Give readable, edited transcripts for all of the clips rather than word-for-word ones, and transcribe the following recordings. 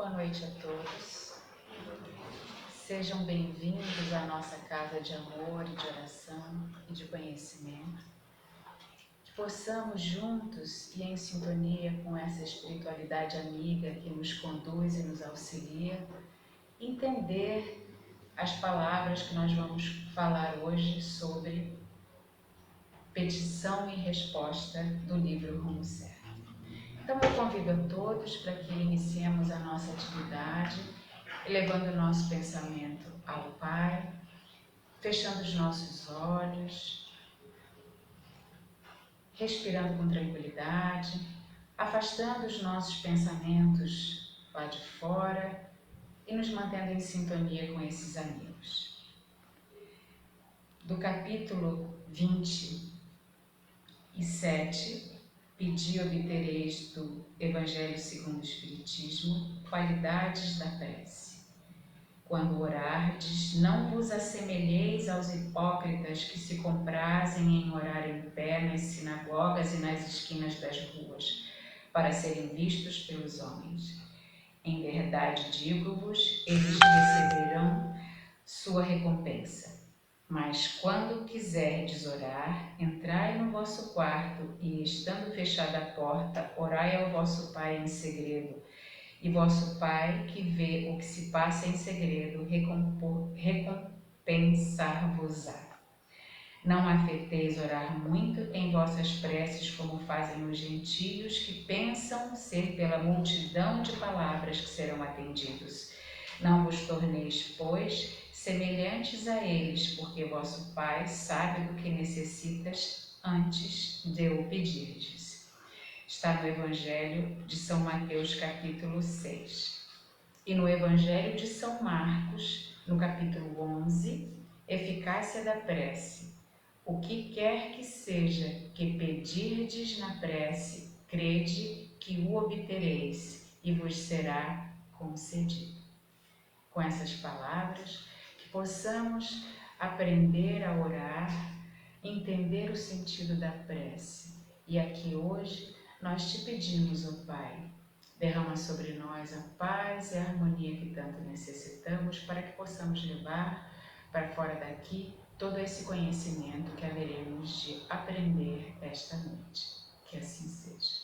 Boa noite a todos. Sejam bem-vindos à nossa casa de amor e de oração e de conhecimento. Que possamos juntos e em sintonia com essa espiritualidade amiga que nos conduz e nos auxilia, entender as palavras que nós vamos falar hoje sobre petição e resposta do livro Rumo Certo. Então eu convido a todos para que iniciemos a nossa atividade, elevando o nosso pensamento ao Pai, fechando os nossos olhos, respirando com tranquilidade, afastando os nossos pensamentos lá de fora e nos mantendo em sintonia com esses amigos. Do capítulo 27, Pedi e obtereis, do Evangelho segundo o Espiritismo, qualidades da prece. Quando orardes, não vos assemelheis aos hipócritas que se comprazem em orar em pé nas sinagogas e nas esquinas das ruas, para serem vistos pelos homens. Em verdade digo-vos, eles receberão sua recompensa. Mas quando quiserdes orar, entrai no vosso quarto e, estando fechada a porta, orai ao vosso Pai em segredo. E vosso Pai, que vê o que se passa em segredo, recompensar-vos-á. Não afeteis orar muito em vossas preces, como fazem os gentios, que pensam ser pela multidão de palavras que serão atendidos. Não vos torneis, pois, semelhantes a eles, porque vosso Pai sabe do que necessitas antes de o pedirdes. Está no Evangelho de São Mateus, capítulo 6. E no Evangelho de São Marcos, no capítulo 11, Eficácia da prece. O que quer que seja que pedirdes na prece, crede que o obtereis e vos será concedido. Com essas palavras, que possamos aprender a orar, entender o sentido da prece. E aqui hoje nós te pedimos, ó Pai, derrama sobre nós a paz e a harmonia que tanto necessitamos para que possamos levar para fora daqui todo esse conhecimento que haveremos de aprender esta noite. Que assim seja.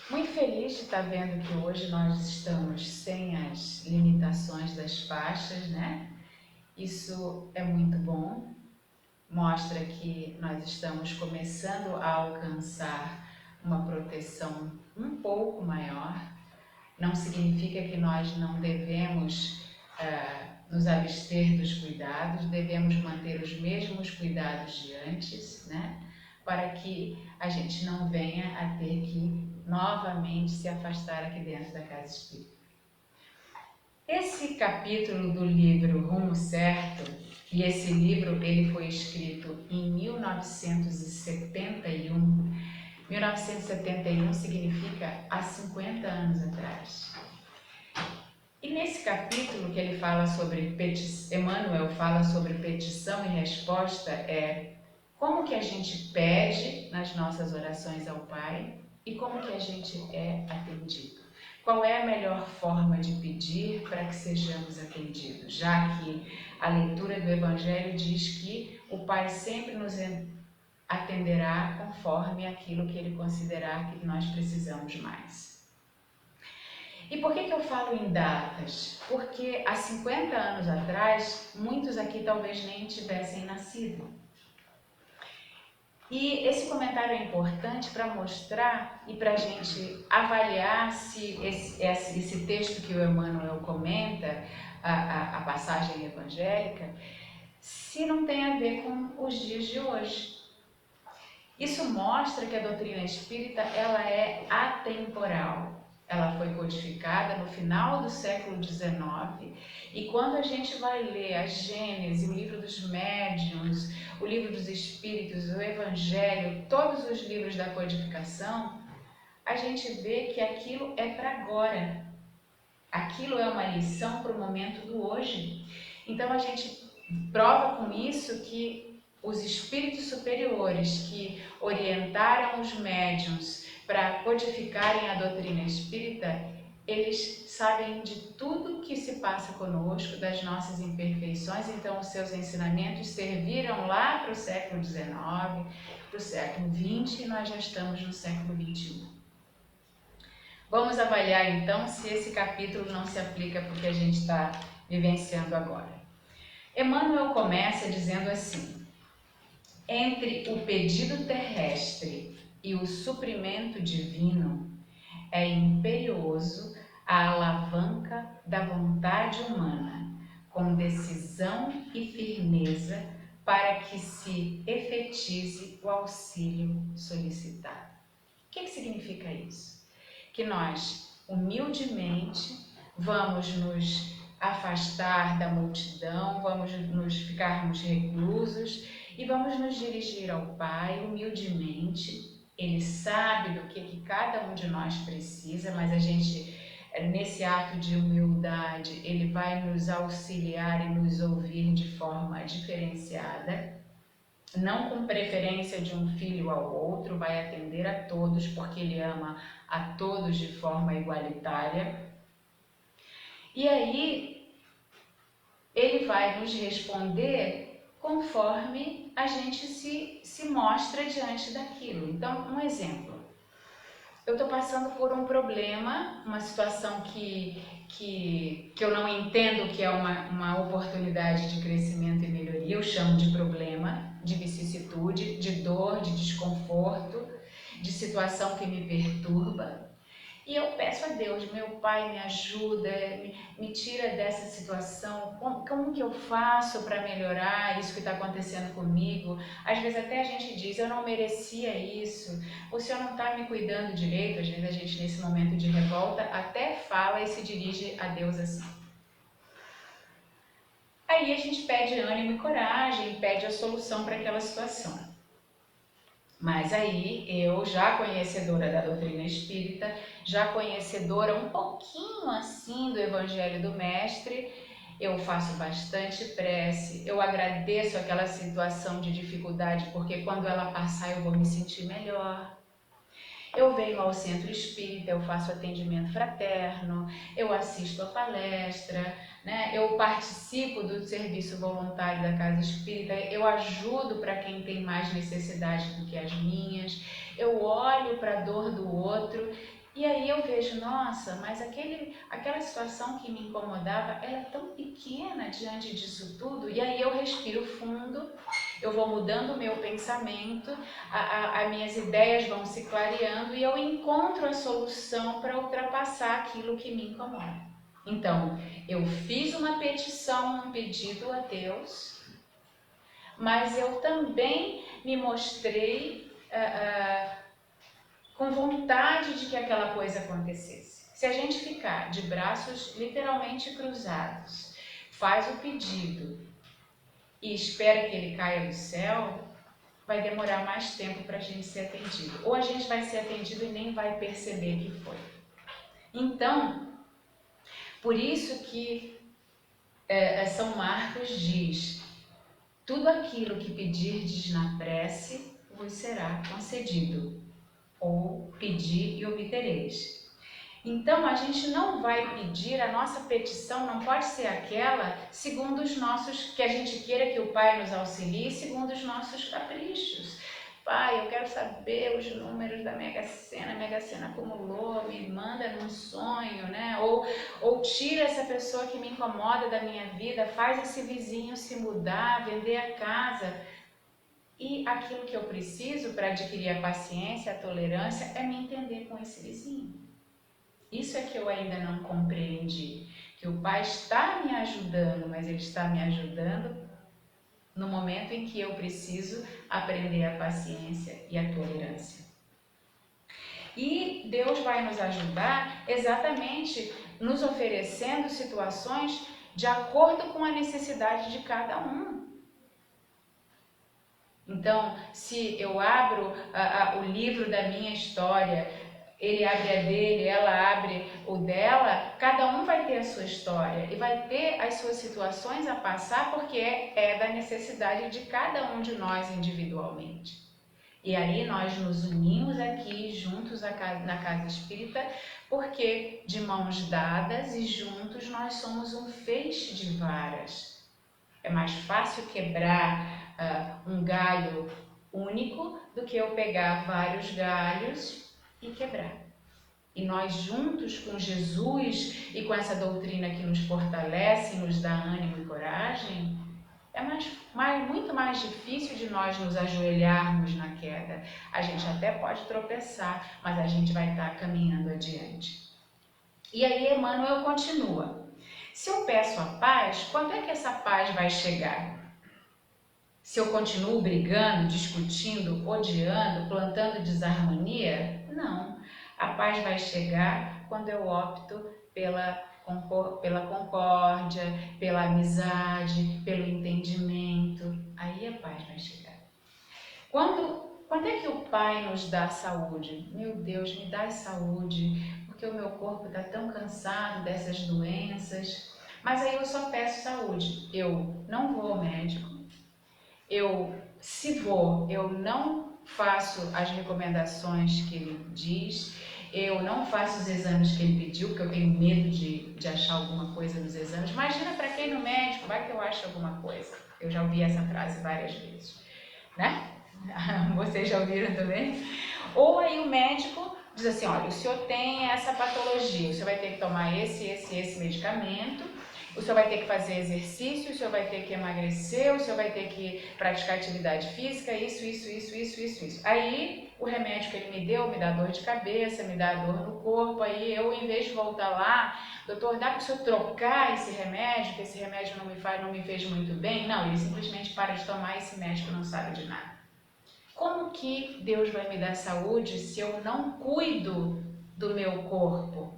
Muito feliz de estar vendo que hoje nós estamos sem as limitações das faixas, né? Isso é muito bom, mostra que nós estamos começando a alcançar uma proteção um pouco maior. Não significa que nós não devemos nos abster dos cuidados, devemos manter os mesmos cuidados de antes, né? Para que a gente não venha a ter que novamente se afastar aqui dentro da casa espírita. Esse capítulo do livro Rumo Certo, e esse livro ele foi escrito em 1971. 1971 significa há 50 anos atrás. E nesse capítulo que ele fala sobre Emmanuel fala sobre petição e resposta, como que a gente pede nas nossas orações ao Pai e como que a gente é atendido. Qual é a melhor forma de pedir para que sejamos atendidos? Já que a leitura do Evangelho diz que o Pai sempre nos atenderá conforme aquilo que Ele considerar que nós precisamos mais. E por que eu falo em datas? Porque há 50 anos atrás, muitos aqui talvez nem tivessem nascido. E esse comentário é importante para mostrar e para a gente avaliar se esse texto que o Emmanuel comenta, a passagem evangélica, se não tem a ver com os dias de hoje. Isso mostra que a doutrina espírita ela é atemporal. Ela foi codificada no final do século XIX e quando a gente vai ler a Gênese, o livro dos médiuns, o livro dos espíritos, o Evangelho, todos os livros da codificação, a gente vê que aquilo é para agora. Aquilo é uma lição para o momento do hoje. Então a gente prova com isso que os espíritos superiores que orientaram os médiuns para codificarem a doutrina espírita, eles sabem de tudo que se passa conosco, das nossas imperfeições, então os seus ensinamentos serviram lá para o século XIX, para o século XX, e nós já estamos no século XXI. Vamos avaliar então se esse capítulo não se aplica para o que a gente está vivenciando agora. Emmanuel começa dizendo assim: entre o pedido terrestre e o suprimento divino, é imperioso a alavanca da vontade humana, com decisão e firmeza, para que se efetize o auxílio solicitado. O que significa isso? Que nós, humildemente, vamos nos afastar da multidão, vamos nos ficarmos reclusos e vamos nos dirigir ao Pai humildemente. Ele sabe do que cada um de nós precisa, mas a gente, nesse ato de humildade, ele vai nos auxiliar e nos ouvir de forma diferenciada, não com preferência de um filho ao outro, vai atender a todos, porque ele ama a todos de forma igualitária. E aí, ele vai nos responder conforme a gente se mostra diante daquilo. Então, um exemplo. Eu estou passando por um problema, uma situação que eu não entendo que é uma oportunidade de crescimento e melhoria. Eu chamo de problema, de vicissitude, de dor, de desconforto, de situação que me perturba. E eu peço a Deus, meu Pai, me ajuda, me tira dessa situação, como que eu faço para melhorar isso que está acontecendo comigo? Às vezes até a gente diz, eu não merecia isso, o Senhor não está me cuidando direito. Às vezes a gente, nesse momento de revolta, até fala e se dirige a Deus assim. Aí a gente pede ânimo e coragem, pede a solução para aquela situação. Mas aí, eu, já conhecedora da doutrina espírita, já conhecedora um pouquinho assim do Evangelho do Mestre, eu faço bastante prece, eu agradeço aquela situação de dificuldade, porque quando ela passar eu vou me sentir melhor. Eu venho ao centro espírita, eu faço atendimento fraterno, eu assisto a palestra, né? Eu participo do serviço voluntário da casa espírita, eu ajudo para quem tem mais necessidade do que as minhas, eu olho para a dor do outro e aí eu vejo, nossa, mas aquela situação que me incomodava, ela é tão pequena diante disso tudo. E aí eu respiro fundo, eu vou mudando o meu pensamento, as minhas ideias vão se clareando e eu encontro a solução para ultrapassar aquilo que me incomoda. Então, eu fiz uma petição, um pedido a Deus, mas eu também me mostrei com vontade de que aquela coisa acontecesse. Se a gente ficar de braços literalmente cruzados, faz o pedido e espera que ele caia do céu, vai demorar mais tempo para a gente ser atendido. Ou a gente vai ser atendido e nem vai perceber que foi. Então, por isso que São Marcos diz: tudo aquilo que pedirdes na prece vos será concedido, ou pedi e obtereis. Então, a gente não vai pedir, a nossa petição não pode ser aquela segundo os nossos, que a gente queira que o Pai nos auxilie, segundo os nossos caprichos. Pai, eu quero saber os números da Mega Sena, a Mega Sena acumulou, me manda num sonho, né? Ou tira essa pessoa que me incomoda da minha vida, faz esse vizinho se mudar, vender a casa. E aquilo que eu preciso para adquirir a paciência, a tolerância, é me entender com esse vizinho. Isso é que eu ainda não compreendi, que o Pai está me ajudando, mas Ele está me ajudando no momento em que eu preciso aprender a paciência e a tolerância. E Deus vai nos ajudar exatamente nos oferecendo situações de acordo com a necessidade de cada um. Então, se eu abro o livro da minha história, ele abre a dele, ela abre o dela, cada um vai ter a sua história e vai ter as suas situações a passar, porque é da necessidade de cada um de nós individualmente. E aí nós nos unimos aqui juntos na casa espírita, porque de mãos dadas e juntos nós somos um feixe de varas. É mais fácil quebrar um galho único do que eu pegar vários galhos e quebrar. E nós juntos com Jesus e com essa doutrina que nos fortalece, nos dá ânimo e coragem, é muito mais difícil de nós nos ajoelharmos na queda. A gente até pode tropeçar, mas a gente vai estar caminhando adiante. E aí Emmanuel continua. Se eu peço a paz, quando é que essa paz vai chegar? Se eu continuo brigando, discutindo, odiando, plantando desarmonia? Não. A paz vai chegar quando eu opto pela concórdia, pela amizade, pelo entendimento. Aí a paz vai chegar. Quando é que o Pai nos dá saúde? Meu Deus, me dá saúde, porque o meu corpo está tão cansado dessas doenças. Mas aí eu só peço saúde. Eu não vou ao médico. Se vou, eu não faço as recomendações que ele diz. Eu não faço os exames que ele pediu, porque eu tenho medo de achar alguma coisa nos exames. Imagina para quem ir no médico, vai que eu acho alguma coisa. Eu já ouvi essa frase várias vezes, né? Vocês já ouviram também? Ou aí o médico diz assim, olha, o senhor tem essa patologia, o senhor vai ter que tomar esse medicamento, o senhor vai ter que fazer exercício, o senhor vai ter que emagrecer, o senhor vai ter que praticar atividade física, isso. Aí o remédio que ele me deu me dá dor de cabeça, me dá dor no corpo, aí eu, em vez de voltar lá, doutor, dá para o senhor trocar esse remédio, que esse remédio não me fez muito bem? Não, ele simplesmente para de tomar, esse médico não sabe de nada. Como que Deus vai me dar saúde se eu não cuido do meu corpo?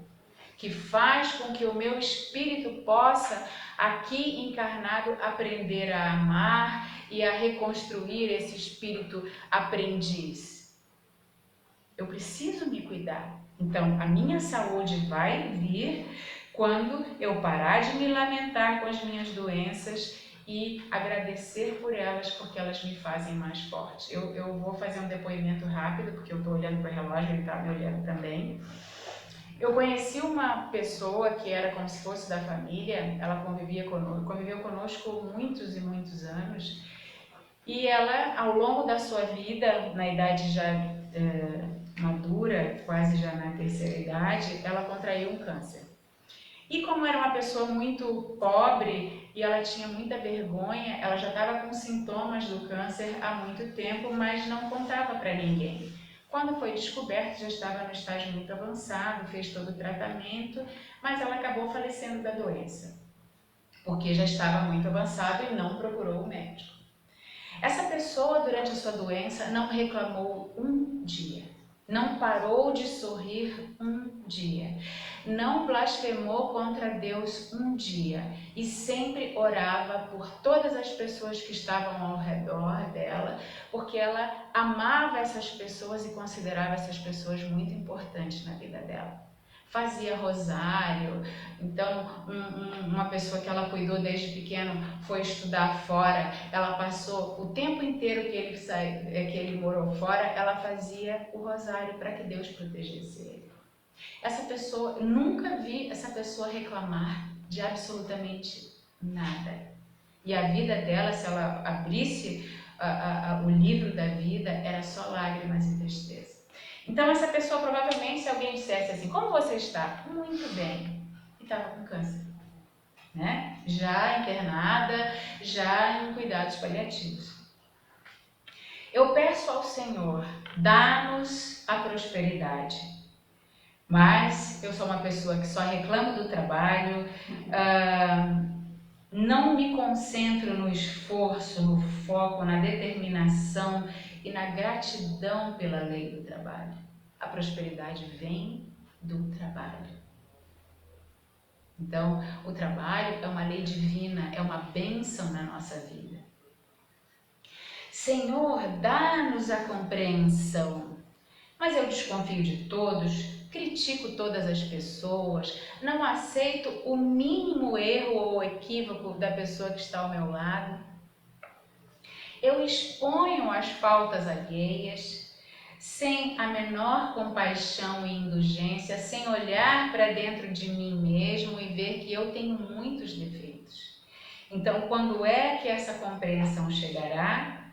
Que faz com que o meu espírito possa, aqui encarnado, aprender a amar e a reconstruir esse espírito aprendiz. Eu preciso me cuidar. Então, a minha saúde vai vir quando eu parar de me lamentar com as minhas doenças e agradecer por elas, porque elas me fazem mais forte. Eu vou fazer um depoimento rápido, porque eu estou olhando para o relógio, ele está me olhando também. Eu conheci uma pessoa que era como se fosse da família, ela conviveu conosco muitos e muitos anos, e ela, ao longo da sua vida, na idade já madura, quase já na terceira idade, ela contraiu um câncer. E como era uma pessoa muito pobre e ela tinha muita vergonha, ela já estava com sintomas do câncer há muito tempo, mas não contava para ninguém. Quando foi descoberto, já estava no estágio muito avançado, fez todo o tratamento, mas ela acabou falecendo da doença, porque já estava muito avançado e não procurou o médico. Essa pessoa, durante a sua doença, não reclamou um dia, não parou de sorrir um dia, não blasfemou contra Deus um dia e sempre orava por todas as pessoas que estavam ao redor dela, porque ela amava essas pessoas e considerava essas pessoas muito importantes na vida dela. Fazia rosário, então uma pessoa que ela cuidou desde pequeno foi estudar fora, ela passou o tempo inteiro que ele morou fora, ela fazia o rosário para que Deus protegesse ele. Essa pessoa, eu nunca vi essa pessoa reclamar de absolutamente nada. E a vida dela, se ela abrisse o livro da vida, era só lágrimas e tristeza. Então essa pessoa, provavelmente, se alguém dissesse assim, como você está? Muito bem. E estava com câncer, né? Já internada, já em cuidados paliativos. Eu peço ao Senhor, dá-nos a prosperidade. Mas eu sou uma pessoa que só reclamo do trabalho, não me concentro no esforço, no foco, na determinação e na gratidão pela lei do trabalho. A prosperidade vem do trabalho. Então, o trabalho é uma lei divina, é uma bênção na nossa vida. Senhor, dá-nos a compreensão. Mas eu desconfio de todos, critico todas as pessoas, não aceito o mínimo erro ou equívoco da pessoa que está ao meu lado. Eu exponho as faltas alheias, sem a menor compaixão e indulgência, sem olhar para dentro de mim mesmo e ver que eu tenho muitos defeitos. Então, quando é que essa compreensão chegará?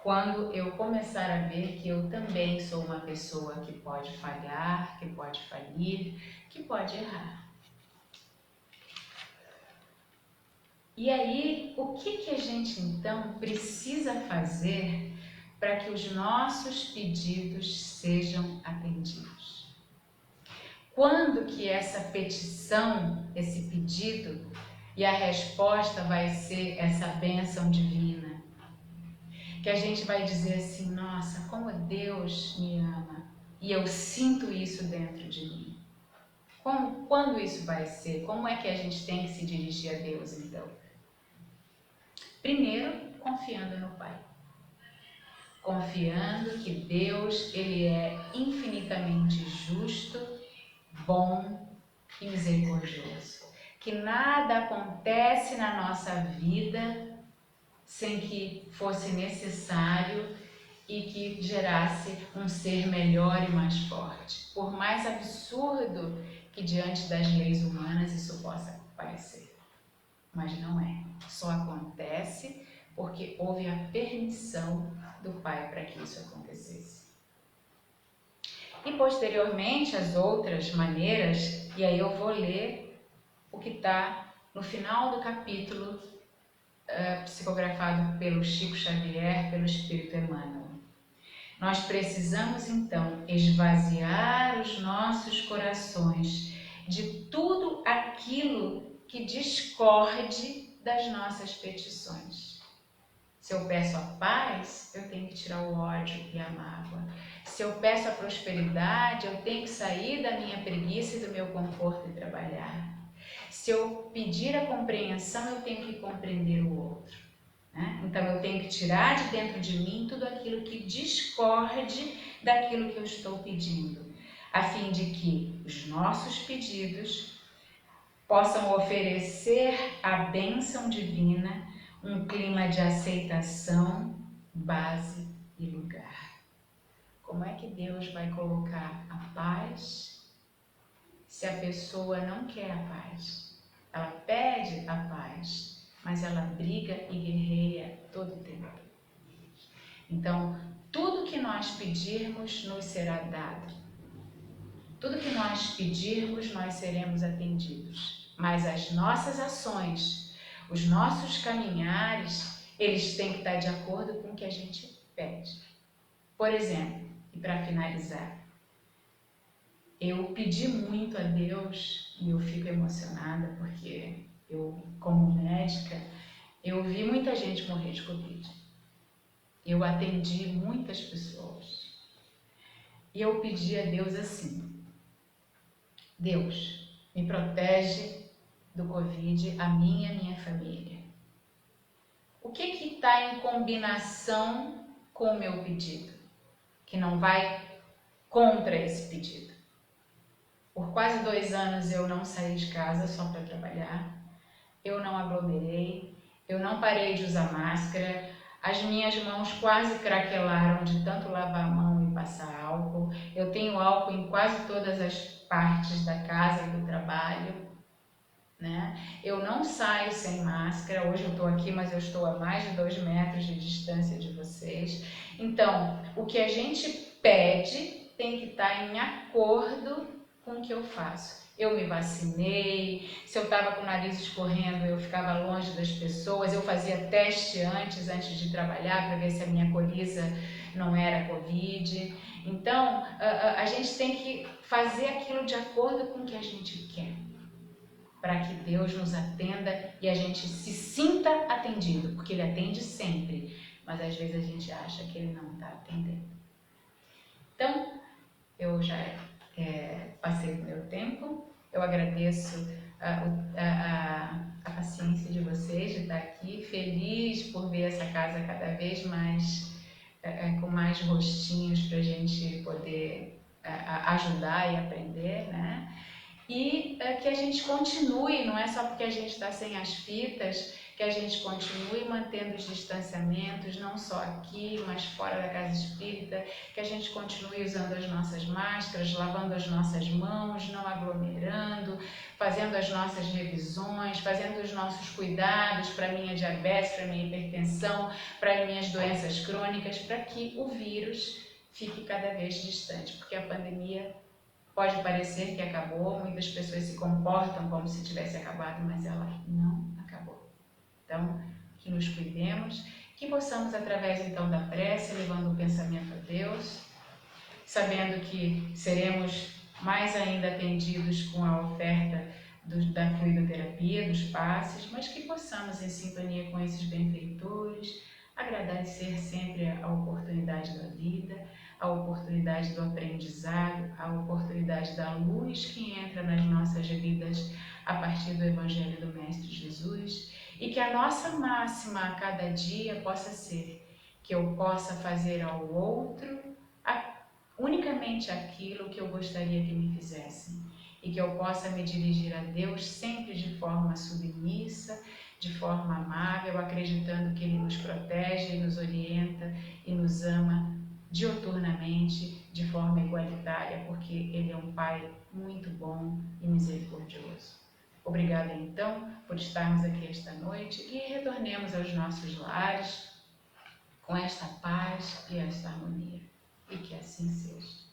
Quando eu começar a ver que eu também sou uma pessoa que pode falhar, que pode falir, que pode errar. E aí, o que a gente então precisa fazer para que os nossos pedidos sejam atendidos? Quando que essa petição, esse pedido e a resposta vai ser essa bênção divina? Que a gente vai dizer assim, nossa, como Deus me ama e eu sinto isso dentro de mim. Quando isso vai ser? Como é que a gente tem que se dirigir a Deus então? Primeiro, confiando no Pai. Confiando que Deus, Ele é infinitamente justo, bom e misericordioso. Que nada acontece na nossa vida sem que fosse necessário e que gerasse um ser melhor e mais forte. Por mais absurdo que diante das leis humanas isso possa parecer. Mas não é. Só acontece porque houve a permissão do Pai para que isso acontecesse. E posteriormente as outras maneiras, e aí eu vou ler o que está no final do capítulo psicografado pelo Chico Xavier, pelo Espírito Emmanuel. Nós precisamos então esvaziar os nossos corações de tudo aquilo que discorde das nossas petições. Se eu peço a paz, eu tenho que tirar o ódio e a mágoa. Se eu peço a prosperidade, eu tenho que sair da minha preguiça e do meu conforto e trabalhar. Se eu pedir a compreensão, eu tenho que compreender o outro. Né? Então eu tenho que tirar de dentro de mim tudo aquilo que discorde daquilo que eu estou pedindo, a fim de que os nossos pedidos possam oferecer a bênção divina, um clima de aceitação, base e lugar. Como é que Deus vai colocar a paz se a pessoa não quer a paz? Ela pede a paz, mas ela briga e guerreia todo o tempo. Então, tudo que nós pedirmos nos será dado. Tudo que nós pedirmos, nós seremos atendidos. Mas as nossas ações, os nossos caminhares, eles têm que estar de acordo com o que a gente pede. Por exemplo, e para finalizar, eu pedi muito a Deus e eu fico emocionada porque eu, como médica, eu vi muita gente morrer de Covid. Eu atendi muitas pessoas. E eu pedi a Deus assim: Deus, me protege do Covid, a mim e a minha família. O que está em combinação com o meu pedido? Que não vai contra esse pedido. Por quase 2 anos eu não saí de casa só para trabalhar. Eu não aglomerei, eu não parei de usar máscara, as minhas mãos quase craquelaram de tanto lavar a mão e passar álcool. Eu tenho álcool em quase todas as partes da casa e do trabalho, né? Eu não saio sem máscara, hoje eu estou aqui, mas eu estou a mais de 2 metros de distância de vocês. Então, o que a gente pede tem que estar em acordo com o que eu faço. Eu me vacinei, se eu estava com o nariz escorrendo, eu ficava longe das pessoas, eu fazia teste antes de trabalhar para ver se a minha coriza não era Covid. Então, a gente tem que fazer aquilo de acordo com o que a gente quer, para que Deus nos atenda e a gente se sinta atendido, porque Ele atende sempre, mas às vezes a gente acha que Ele não está atendendo. Então, eu já passei o meu tempo. Eu agradeço a paciência de vocês de estar aqui, feliz por ver essa casa cada vez mais com mais rostinhos para a gente poder ajudar e aprender, né? E que a gente continue, não é só porque a gente está sem as fitas, que a gente continue mantendo os distanciamentos, não só aqui, mas fora da casa espírita, que a gente continue usando as nossas máscaras, lavando as nossas mãos, não aglomerando, fazendo as nossas revisões, fazendo os nossos cuidados para a minha diabetes, para a minha hipertensão, para as minhas doenças crônicas, para que o vírus fique cada vez distante, porque a pandemia pode parecer que acabou, muitas pessoas se comportam como se tivesse acabado, mas ela não acabou. Então, que nos cuidemos, que possamos, através então da prece, levando o pensamento a Deus, sabendo que seremos mais ainda atendidos com a oferta da fluidoterapia, dos passes, mas que possamos, em sintonia com esses benfeitores, agradecer sempre a oportunidade da vida, a oportunidade do aprendizado, a oportunidade da luz que entra nas nossas vidas a partir do Evangelho do Mestre Jesus, e que a nossa máxima a cada dia possa ser que eu possa fazer ao outro unicamente aquilo que eu gostaria que me fizessem, e que eu possa me dirigir a Deus sempre de forma submissa, de forma amável, acreditando que Ele nos protege, nos orienta e nos ama diuturnamente, de forma igualitária, porque Ele é um Pai muito bom e misericordioso. Obrigada, então, por estarmos aqui esta noite e retornemos aos nossos lares com esta paz e esta harmonia. E que assim seja.